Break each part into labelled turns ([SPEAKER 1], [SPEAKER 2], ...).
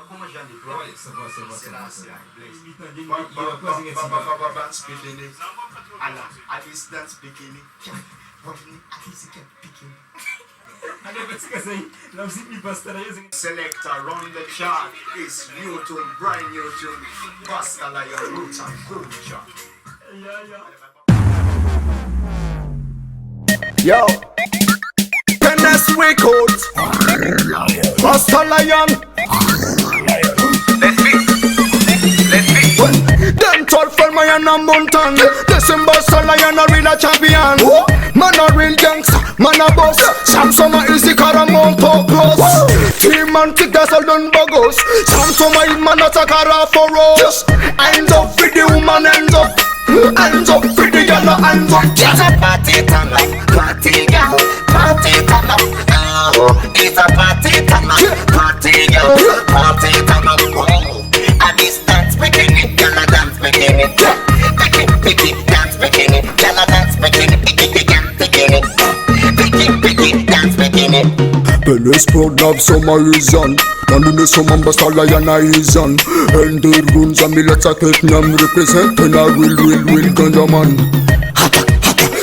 [SPEAKER 1] Comment j'en ai pas?
[SPEAKER 2] Ouais, ça va.
[SPEAKER 1] C'est là, Blaise.
[SPEAKER 2] Dance bikini.
[SPEAKER 1] À distance bikini. Selector run the chart. It's new tune, brand new tune. BASTA Lion roots and culture.
[SPEAKER 3] Yo, PNS records. BASTA Lion.
[SPEAKER 4] Let's be.
[SPEAKER 3] Them tall from my and a mountain. Listen, BASTA Lion a real champion. Man a real gangster, man a boss. Samsung is the car a mount up plus. Team and kick that's all done bogus. Samsung is man a car for us. Hands up for the woman, hands up. Hands up for the girl, hands up.
[SPEAKER 4] It's a party turn up, party girl, party turn up. Oh, it's a party turn up, party girl, party turn up. Oh, at this dance bikini, girl a dance bikini. Picky, dance bikini, girl a dance bikini. Picky, dance bikini. Picky, dance bikini.
[SPEAKER 3] PNS proud of summer reason. And in the summer BASTA Lion a reason. And the runes and me let's a take them representing a real ganja man.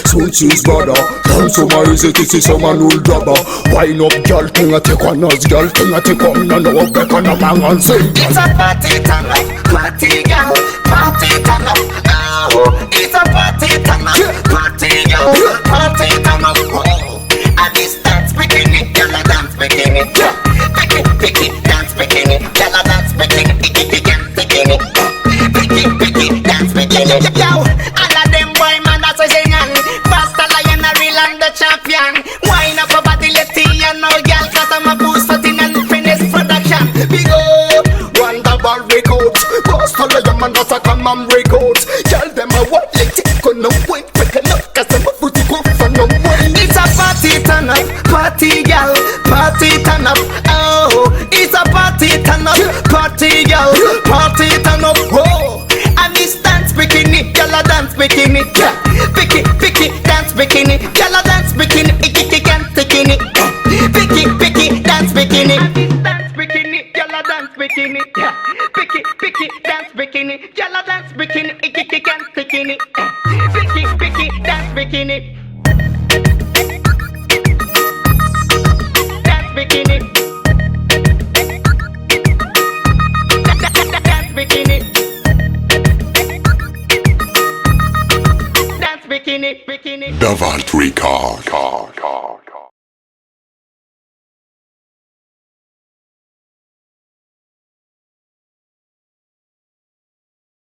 [SPEAKER 3] Soon she's better. Down summer is it is summer no drabber. Wine up girl, thing a take one us girl, thing a take one and no back on a bang and sing.
[SPEAKER 4] It's a party turn up, party girl, party turn up. Oh, it's a party turn up, party girl, party turn up. Oh, at this dance bikini, girl a dance bikini. Picky, dance bikini, girl a dance bikini. Picky, dance bikini. Picky, dance bikini. Yo, all of them boy man that's a singing. BASTA Lion a real and the champion. Wine up a body, let's see you know, girl, 'cause I'm a boost for thing and finish production. Big up.
[SPEAKER 3] Wonderful records. BASTA Lion man that's a common records. Tell them a what they take on no point. Quick enough 'cause them a fruity go for no way.
[SPEAKER 4] It's a party turn up, party girl, party turn up. Oh, it's a party turn up, party girl, party turn up. Oh, and this dance bikini, girl a dance bikini. Picky, dance bikini, girl a dance bikini. Icky, dance bikini. Picky, dance bikini. And this dance bikini, girl a dance bikini. Picky, dance bikini, girl a dance bikini. Icky, dance bikini. Picky, dance bikini. Dance bikini. Dance bikini. Dance bikini.
[SPEAKER 5] The Vault Record.